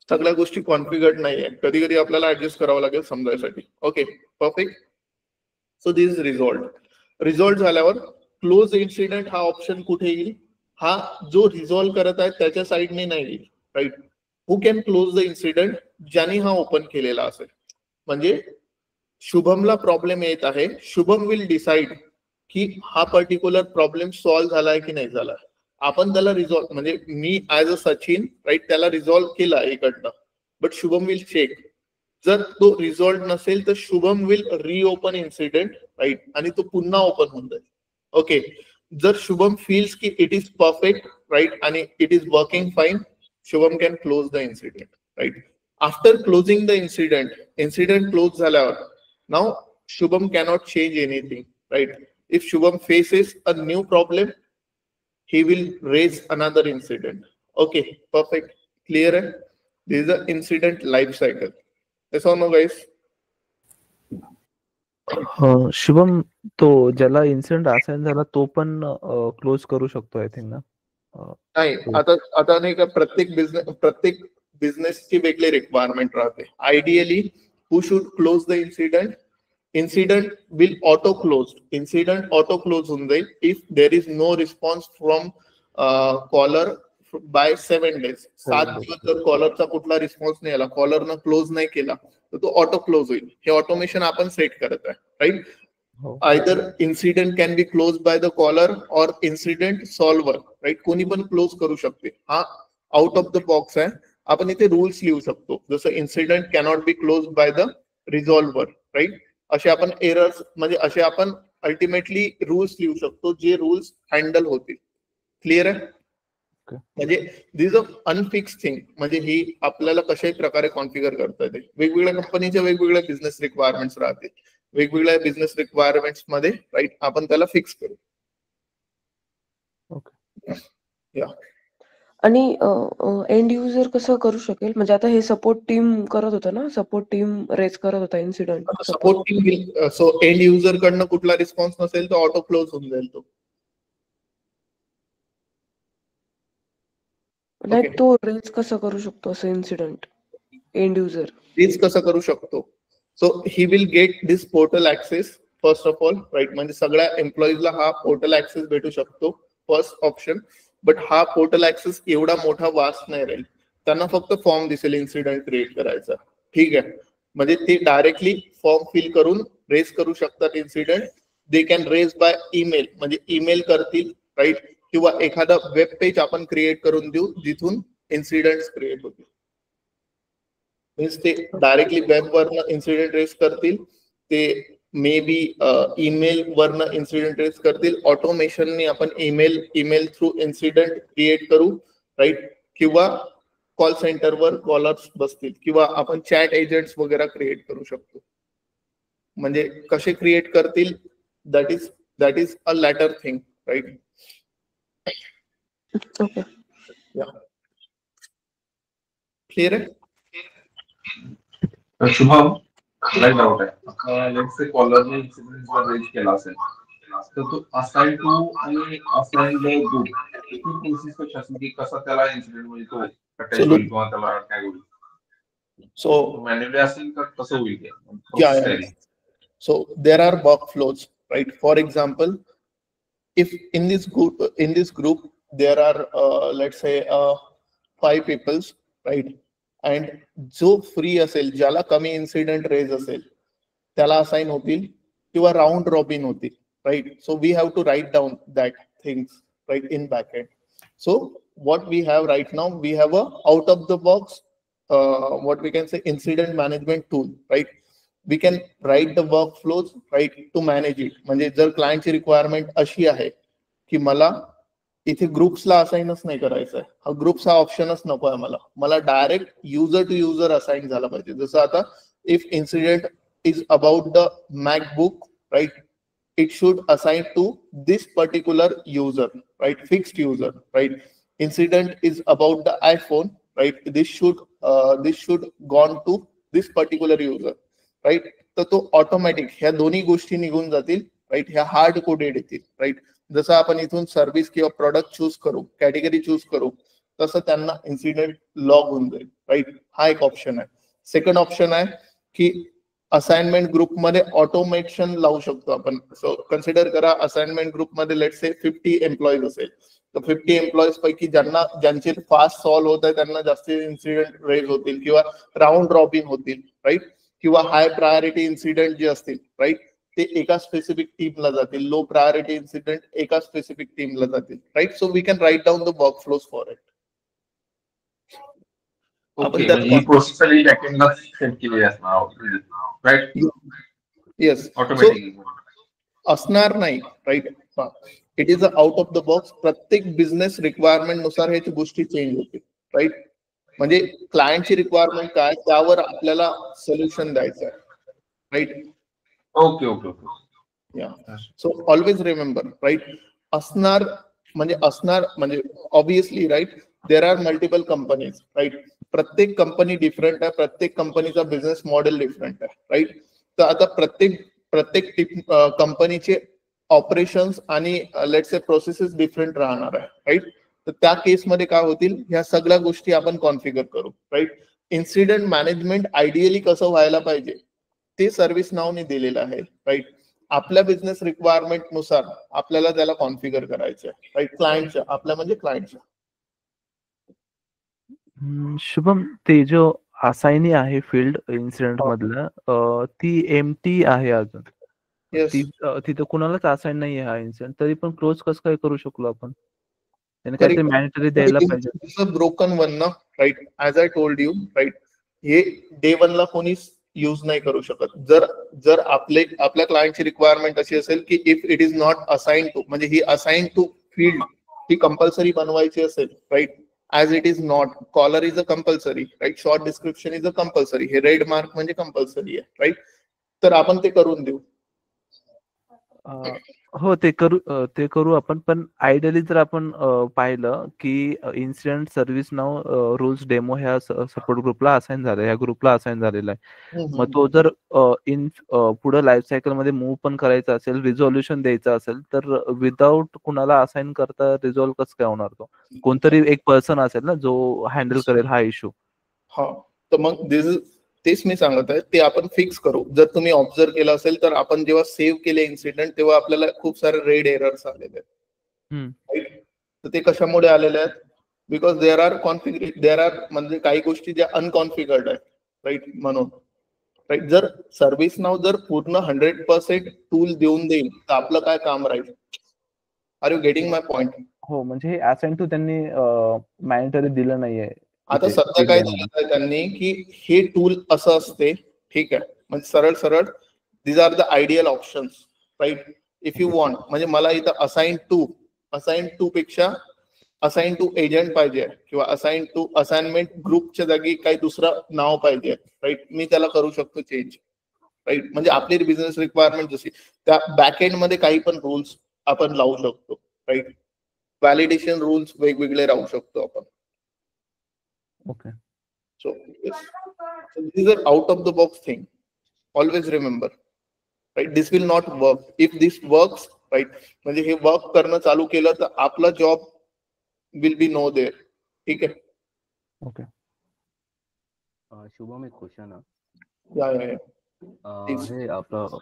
सगळ्या गोष्टी कॉन्फिगर्ड नाहीये, कधी कधी आपल्याला ऍडजस्ट करावं लागेल समजायसाठी. Okay, perfect. So this is result. Result झाल्यावर क्लोज इन्सिडेंट हा ऑप्शन कुठे येईल, हा जो रिझॉल्व करत आहे त्याच्या साईडने नाही येईल. Right, who can close the incident, ज्याने हा ओपन केलेला असेल. म्हणजे शुभमला प्रॉब्लेम येत आहे, शुभम विल डिसाइड की हा पर्टिक्युलर प्रॉब्लेम सॉल्व्ह झालाय की नाही झाला. आपण त्याला रिझॉल्व्ह, म्हणजे मी ऍज अ सचिन, राईट, त्याला रिझॉल्व्ह केला इकडनं, बट शुभम विल चेक. जर तो रिझॉल्व्ह नसेल तर Shubham will reopen incident, right, आणि तो पुन्हा ओपन होऊन जाईल. ओके, जर शुभम फील्स की इट इज परफेक्ट, राईट, आणि it is working fine, Shubham can close the incident. Right, after closing the incident, incident close झाल्यावर now Shubham cannot change anything. Right, if Shubham faces a new problem, he will raise another incident. Okay, perfect, clear. This is the incident life cycle. Yes or no, guys? Shubham, तो ज्याला incident assign झाला तो पण close करू शकतो I think ना. नाही, आता नाही का, प्रत्येक बिझनेसची वेगळी रिक्वायरमेंट राहते. Ideally who should close the incident, incident will auto closed, incident auto close होऊन जाईल if there is no response from caller by 7 days. 7 दिवस जर कॉलरचा कुठला रिस्पॉन्स नाही आला, कॉलरनं क्लोज नाही केला, तर तो ऑटो क्लोज होईल. हे ऑटोमेशन आपण सेट करत आहे. Right, either incident can be close by the caller or incident solver. Right, कोणी पण क्लोज करू शकते. हा आउट ऑफ द बॉक्स आहे. आपण इथे रूल्स लिहू शकतो, जसं incident cannot be close by the resolver. Right, असे आपण एरर्स, म्हणजे असे आपण अल्टिमेटली रूल्स लिहू शकतो जे रूल्स हँडल होतील. क्लिअर आहे? म्हणजे दिस अ अनफिक्स थिंग, म्हणजे ही आपल्याला कशाही प्रकारे कॉन्फिगर करता येते. वेगवेगळ्या कंपनीच्या वेगवेगळ्या बिझनेस रिक्वायरमेंट्स राहते, वेगवेगळ्या बिझनेस रिक्वायरमेंट्स मध्ये, राईट, आपण त्याला फिक्स करू. या आणि एंड युजर कसं करू शकेल, म्हणजे आता हे सपोर्ट टीम करत होतं ना, सपोर्ट टीम रेज करत होता incident. Support team, so and user कडनं कुठला रिस्पॉन्स नसेल तर ऑटो क्लोज होऊन जाईल तो. नाही, तो रेज कसं करू शकतो असं इन्सिडेंट एंड युजर? रेज कसं करू शकतो? So he will get this portal access first of all. Right, म्हणजे सगळ्या एम्प्लॉईजला हा पोर्टल ऍक्सेस भेटू शकतो, फर्स्ट ऑप्शन. बट हा पोर्टल ऍक्सेस एवढा मोठा वास्ट नाही राहील. त्यांना फक्त फॉर्म दिसेल इन्सिडेंट क्रिएट करायचा. ठीक आहे, म्हणजे ते डायरेक्टली फॉर्म फिल करून रेज करू शकतात incident. They can raise by email, म्हणजे ईमेल करतील, राईट, किंवा एखादा वेब पेज आपण क्रिएट करून देऊ जिथून इन्सिडेंट क्रिएट होतील. मीन्स ते डायरेक्टली वेबवरनं इन्सिडेंट रेज करतील, ते मे बी ईमेल वरनं इन्सिडेंट रेज करतील. ऑटोमेशनने आपण ईमेल थ्रू इन्सिडेंट क्रिएट करू, राईट, किंवा कॉल सेंटरवर कॉलर्स बसतील, किंवा आपण चॅट एजंट्स वगैरे क्रिएट करू शकतो. म्हणजे कसे क्रिएट करतील, that is a later thing. Right, okay, clear आहे? शुभम, मला एक डाऊट आहे. लेट्स से कॉलरने इन्सिडेंट जर रेज केला असेल तर तो असाइन टू आणि असाइन द ग्रुप ही प्रोसेस कशी असेल, की कसा त्याला इन्सिडेंट म्हणजे तो अटॅच होईल किंवा त्याला काय होईल? सो मॅन्युअली असेल तर कसं होईल? So there are workflows, right? For example, if in this group there are let's say 5 peoples, right? And जो फ्री असेल, ज्याला कमी इन्सिडेंट रेज असेल, त्याला असाइन होतील किंवा राउंड रॉबिन होतील. Right, so we have to write down that things, right, in back end. So what we have right now, we have a out of the box what we can say incident management tool, right? we can write the workflows, right, to manage it. म्हणजे जर क्लायंटची requirement अशी आहे की मला इथे ग्रुप्सला असाइनच नाही करायचं आहे, हा ग्रुप्स हा ऑप्शनच नको आहे, मला direct user to user assign झाला पाहिजे. जसं आता if incident is about the MacBook, right, it should assign to this particular user, right, fixed user, right. Incident is about the iPhone, right, this should gone to this particular user, right. तर तो automatic ह्या दोन्ही गोष्टी निघून जातील, right, ह्या hard coded येतील, right. जसं आपण इथून सर्व्हिस किंवा प्रोडक्ट चूज करू, कॅटेगरी चूज करू, तसं त्यांना इन्सिडेंट लॉग होऊन जाईल, राईट. हा एक ऑप्शन आहे. सेकंड ऑप्शन आहे की असाइनमेंट ग्रुप मध्ये ऑटोमेशन लावू शकतो आपण. सो कन्सिडर करा असाइनमेंट ग्रुप मध्ये लेट्स से 50 एम्प्लॉईज असेल, तर 50 एम्प्लॉईज पैकी ज्यांचे फास्ट सॉल्व्ह होत आहे त्यांना जास्त इन्सिडेंट रेज होतील किंवा राऊंड रॉबिन होतील, राईट. किंवा हाय प्रायोरिटी इन्सिडेंट जे असतील, राईट, ते एका स्पेसिफिक टीमला जातील. लो प्रायोरिटी इन्सिडेंट एका स्पेसिफिक टीमला जातील, right. So we can write down the work flows for it. Okay, ही प्रोसेस सगळी बॅकएंडला सेट केली असणार, राईट. येस, ऑटोमॅटिक असणार नाही, right. It is out of the box. प्रत्येक बिझनेस रिक्वायरमेंट नुसार ह्याची गोष्टी चेंज होतील, राईट. म्हणजे क्लायंटची रिक्वायरमेंट काय त्यावर आपल्याला सोल्युशन द्यायचं आहे, right. Okay okay okay. Yeah, so always remember, right, असणार म्हणजे obviously, right, there are multiple companies, right. प्रत्येक कंपनी डिफरंट आहे, प्रत्येक कंपनीचा बिझनेस मॉडेल डिफरंट आहे, राईट. तर आता प्रत्येक कंपनीचे ऑपरेशन्स आणि लेट्स से प्रोसेसेस डिफरंट राहणार आहे, राईट. तर त्या केसमध्ये काय होतील, ह्या सगळ्या गोष्टी आपण कॉन्फिगर करू, राईट. इन्सिडेंट मॅनेजमेंट आयडियली कसं व्हायला पाहिजे ते सर्व्हिस नावने दिलेलं आहे, राईट. आपल्या बिझनेस रिक्वायरमेंट नुसार आपल्याला त्याला कॉन्फिगर करायचं आहे, राईट. क्लायंटच्या, आपल्या म्हणजे क्लायंटच्या. शुभम, ते जो असाइनी आहे फील्ड इन्सिडेंट मधलं, ती एम्प्टी आहे अजून. तिथं कुणालाच असाइन नाही आहे हा इन्सिडेंट, तरी पण क्लोज कसं काय करू शकलो आपण? त्याने काहीतरी मॅन्डेटरी द्यायला पाहिजे. ब्रोकन वन ना, right, as I told you, right, हे डे वन ला कोणीच यूज नाही करू शकत. जर आपल्या क्लायंटची रिक्वायरमेंट अशी असेल की if it is not assign to, म्हणजे ही असाइन टू फील्ड ही कंपल्सरी बनवायची असेल, right. As it is not, color is a compulsory, right, short description is a compulsory, हे रेड मार्क म्हणजे कंपल्सरी आहे, राईट. तर आपण ते करून देऊ. हो, ते करू आपण. पण आयडियली जर आपण पाहिलं की इन्सिडेंट सर्व्हिस नाव रूल्स डेमो ह्या सपोर्ट ग्रुपला असाइन झालं, ह्या ग्रुपला असाइन झालेला आहे. मग तो जर पुढे लाईफ सायकल मध्ये मूव्ह पण करायचा असेल, रिझॉल्युशन द्यायचं असेल, तर विदाउट कुणाला असाइन करता रिझॉल्व्ह कसं काय होणार? तो कोणतरी एक पर्सन असेल ना जो हँडल करेल हा इश्यू. हा, तर मग तेच मी सांगत आहे, ते आपण फिक्स करू. जर तुम्ही ऑब्झर्व केलं असेल तर आपण जेव्हा सेव्ह केले इन्सिडेंट तेव्हा आपल्याला खूप सारे रेड एरर्स आलेले आहेत. तर ते कशामुळे आलेले आहेत? बिकॉज देर आर म्हणजे काही गोष्टी ज्या अनकॉन्फिगर्ड आहेत, राईट. म्हणून, राईट, जर सर्व्हिस नाव जर पूर्ण 100% टूल देऊन देईल तर आपलं काय काम राहील? Are you getting my point? हो, म्हणजे हे असाइन टू त्यांनी मॅन्डेटरी दिलं नाहीये. आता सध्या काय दिलं त्यांनी की हे टूल असं असते, ठीक आहे. म्हणजे सरळ these are the ideal options, right. If you want, म्हणजे मला इथं असाइन टू पेक्षा असाइन टू एजंट पाहिजे किंवा असाइन टू असाइनमेंट ग्रुपच्या जागी काही दुसरं नाव पाहिजे, राईट. मी त्याला करू शकतो चेंज, राईट. म्हणजे आपली बिझनेस रिक्वायरमेंट जशी त्या बॅकएंड मध्ये काही पण रूल्स आपण लावू शकतो, राईट. व्हॅलिडेशन रूल्स वेगवेगळे राहू शकतो आपण. Okay. So this is an out of the box thing. Always remember, right? This will not work. If this works, right? म्हणजे हे वर्क करणं चालू केलं तर आपला job will be no there. ठीक आहे? Okay. शुभम, एक क्वेश्चन आहे. या. आपलं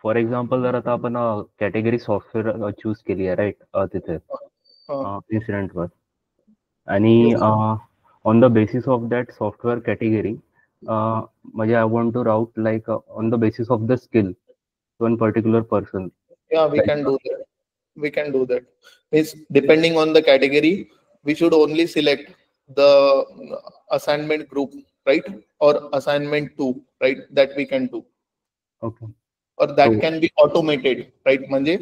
फॉर एक्झाम्पल जर आता आपण कॅटेगरी सॉफ्टवेअर चूज केली आहे, राईट, तिथे इन्सिडेंट वर, आणि on the basis of that software category, I want to route like on the basis of the skill to one particular person. Yeah, we can do that. It's depending on the category, we should only select the assignment group, right, or assignment 2, right, that we can do. ओके. और that can be automated, right. म्हणजे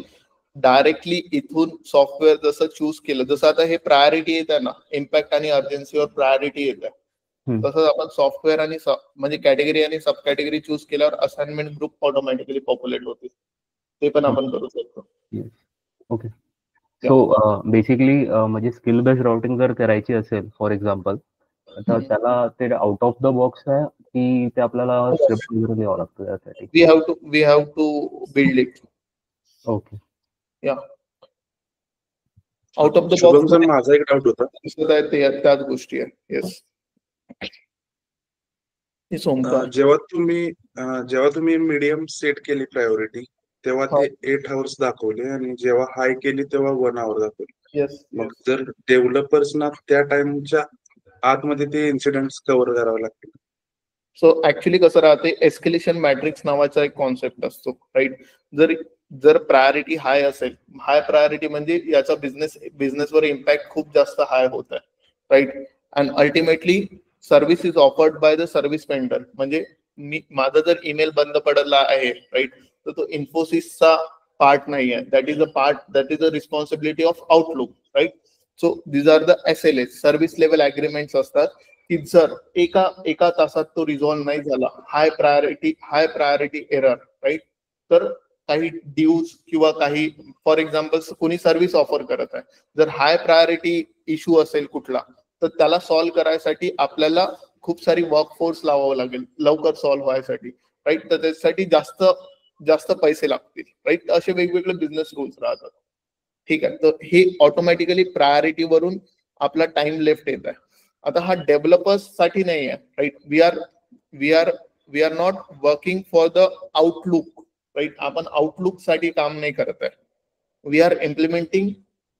directly इथून software जसं choose केलं, जसं आता हे priority येत आहे ना, इम्पॅक्ट आणि अर्जन्सीवर प्रायोरिटी येत आहे, तसंच आपण सॉफ्टवेअर आणि म्हणजे कॅटेगरी आणि सब कॅटेगरी चूज केल्यावर असाइनमेंट ग्रुप ऑटोमॅटिकली पॉप्युलेट होते. ते पण आपण करू शकतो. ओके. सो बेसिकली म्हणजे स्किल बेस्ड राउटिंग जर करायची असेल फॉर एक्झाम्पल, तर त्याला ते आउट ऑफ द बॉक्स आहे की ते आपल्याला स्क्रिप्ट वगैरे द्यावं लागतं त्यासाठी? We have to build it. Okay. या out of the Shubham sir, box माझा एक डाऊट होता. दिसत आहे ते त्याच गोष्टी आहे. येस. जेव्हा तुम्ही मीडियम सेट केली प्रायोरिटी, तेव्हा ते 8 आवर्स दाखवले आणि जेव्हा हाय केली तेव्हा 1 आवर दाखवले. मग जर डेव्हलपर्सना त्या टाइमच्या आतमध्ये ते इन्सिडेंट्स कव्हर करावे लागतील. सो ऍक्च्युली कसं राहते, एस्केलेशन मॅट्रिक्स नावाचा एक कॉन्सेप्ट असतो, राईट. जर प्रायोरिटी हाय असेल, हाय प्रायोरिटी म्हणजे याचा बिझनेसवर इम्पॅक्ट खूप जास्त हाय होत आहे, right. And ultimately service is offered by the service vendor. म्हणजे माझा जर ईमेल बंद पडला आहे, राईट, तर तो इन्फोसिसचा पार्ट नाही आहे. That is a responsibility of Outlook, right. So these are the SLA, service level agreements असतात, की जर एका तासात तो रिझॉल्व्ह नाही झाला, हाय प्रायोरिटी एरर, राईट, तर काही ड्यूज किंवा काही, फॉर एक्झाम्पल कोणी सर्व्हिस ऑफर करत आहे, जर हाय प्रायोरिटी इश्यू असेल कुठला, तर त्याला सॉल्व्ह करायसाठी आपल्याला खूप सारी वर्कफोर्स लावावं लागेल लवकर सॉल्व्ह व्हायसाठी, राईट. तर त्यासाठी जास्त पैसे लागतील, राईट. असे वेगवेगळे बिझनेस रूल्स राहतात, ठीक आहे. तर हे ऑटोमॅटिकली प्रायोरिटी वरून आपला टाइम लेफ्ट येत आहे. आता हा डेव्हलपर्स साठी नाही आहे, right. We are not working for the Outlook, right. आपण आउटलुक साठी काम नाही करत आहे. We are implementing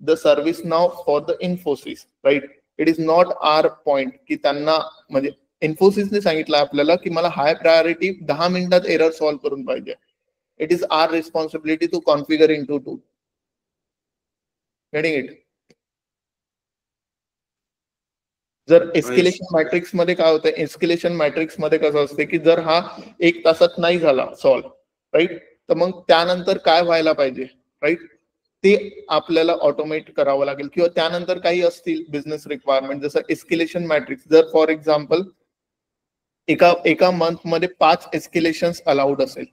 the service now for the Infosys, right. It is not our point की त्यांना, म्हणजे इन्फोसिसने सांगितलं आपल्याला की मला हाय प्रायोरिटी 10 मिनिटात एरर सॉल्व्ह करून पाहिजे. It is our responsibility to configure in to tool. Getting it? जर एस्केलेशन मॅट्रिक्स मध्ये काय होतं, एस्केलेशन मॅट्रिक्स मध्ये कसं असते की जर हा 1 तासात नाही झाला सॉल्व्ह, राईट, तर मग त्यानंतर काय व्हायला पाहिजे, राईट, ते आपल्याला ऑटोमेट करावं लागेल. किंवा त्यानंतर काही असतील बिझनेस रिक्वायरमेंट, जसं एस्केलेशन मॅट्रिक्स, जर फॉर एक्झाम्पल एका मंथ मध्ये 5 एस्केलेशन अलाउड असेल,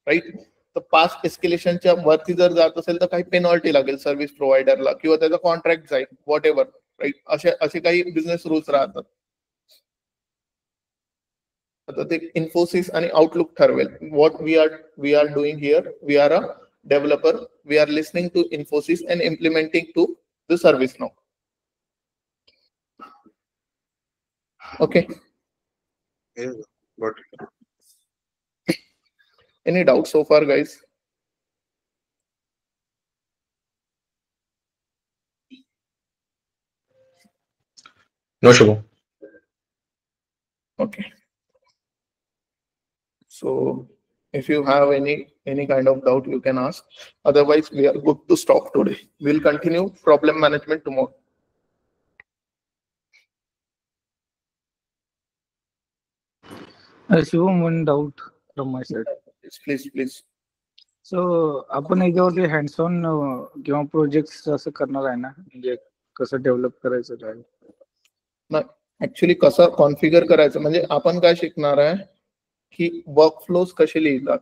राईट, तर 5 एस्केलेशनच्या वरती जर जात असेल तर काही पेनॉल्टी लागेल सर्व्हिस प्रोव्हायडरला किंवा त्याचा कॉन्ट्रॅक्ट जाईल, व्हॉट एव्हर, राईट. असे काही बिझनेस रूल्स राहतात. आता ते इन्फोसिस आणि आउटलुक ठरवेल. What we are doing here, we are a developer, we are listening to Infosys and implementing to the service now. Okay. Any doubts so far, guys? No, Shubham. Okay. So if you have any kind of doubt, you can ask. Otherwise, we are good to stop today. We'll continue problem management tomorrow. Shubham, one doubt from my side. Please. So आपण याच्यावरती hands on किंवा project असं करणार आहे ना, म्हणजे कसं develop करायचं काय? ना ऍक्च्युली कसं कॉन्फिगर करायचं, म्हणजे आपण काय शिकणार आहे की वर्कफ्लोज कसे लिहितात,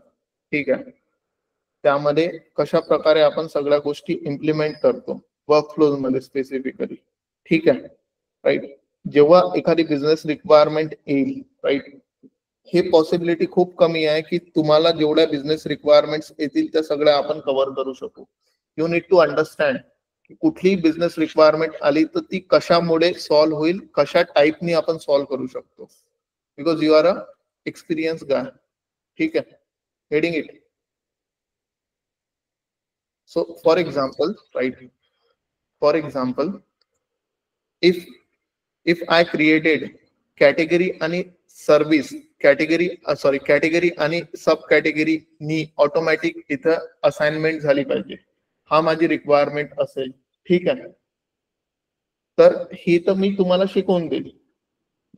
ठीक आहे, त्यामध्ये कशा प्रकारे आपण सगळ्या गोष्टी इम्प्लिमेंट करतो वर्कफ्लोज मध्ये स्पेसिफिकली, ठीक आहे, राईट. जेव्हा एखादी बिझनेस रिक्वायरमेंट येईल, राईट, हे पॉसिबिलिटी खूप कमी आहे की तुम्हाला जेवढ्या बिझनेस रिक्वायरमेंट्स येतील त्या सगळ्या आपण कव्हर करू शकू. यू नीड टू अंडरस्टँड की कुठलीही बिझनेस रिक्वायरमेंट आली तर ती कशामुळे सॉल्व्ह होईल, कशा टाईपनी आपण सॉल्व्ह करू शकतो, because you are a experience guy, ठीक आहे. Getting it? So for example, right, for example, if I created category आणि सर्व्हिस, कॅटेगरी आणि सब कॅटेगरी नी ऑटोमॅटिक इथं असाइनमेंट झाली पाहिजे, हा माझी रिक्वायरमेंट असेल, ठीक आहे, तर ही तर मी तुम्हाला शिकवून देईल.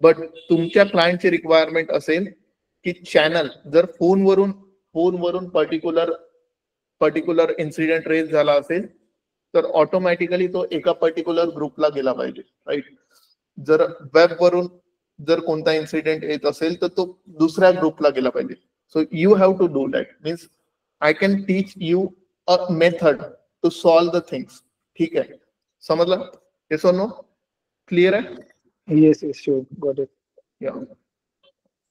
बट तुमच्या क्लायंटची रिक्वायरमेंट असेल की चॅनल, जर फोनवरून फोनवरून पर्टिक्युलर इन्सिडेंट रेज झाला असेल तर ऑटोमॅटिकली तो एका पर्टिक्युलर ग्रुपला गेला पाहिजे, राईट. जर वेबवरून जर कोणता इन्सिडेंट येत असेल तर तो दुसऱ्या ग्रुपला गेला पाहिजे. So you have to do that. Means I can teach you a method to solve the things. ठीक आहे, समजलं? येस और नो? क्लिअर आहे? Yes, sure, got it. Yeah,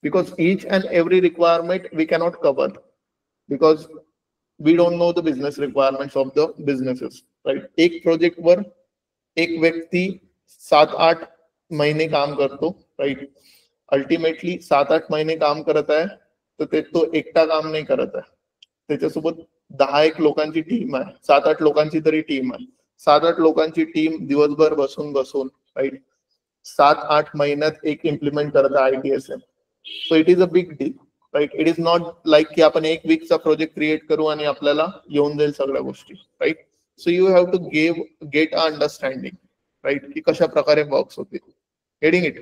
because each and every requirement we cannot cover because we don't know the business requirements of the businesses, right? एक project वर एक व्यक्ती 7-8 महिने काम करतो, राइट. अल्टिमेटली 7-8 महिने काम करत आहे तर तो एकटा काम नाही करत आहे, त्याच्यासोबत 10-1 लोकांची टीम आहे, 7-8 लोकांची तरी टीम आहे. 7-8 लोकांची टीम दिवसभर बसून राइट 7-8 महिन्यात एक इम्प्लिमेंट करत आहे ITSM. So it is a big deal, right. It is not like की आपण 1 वीकचा प्रोजेक्ट क्रिएट करू आणि आपल्याला येऊन जाईल सगळ्या गोष्टी, right. So you have to get a understanding, right, की कशा प्रकारे वर्क्स होते. Getting it?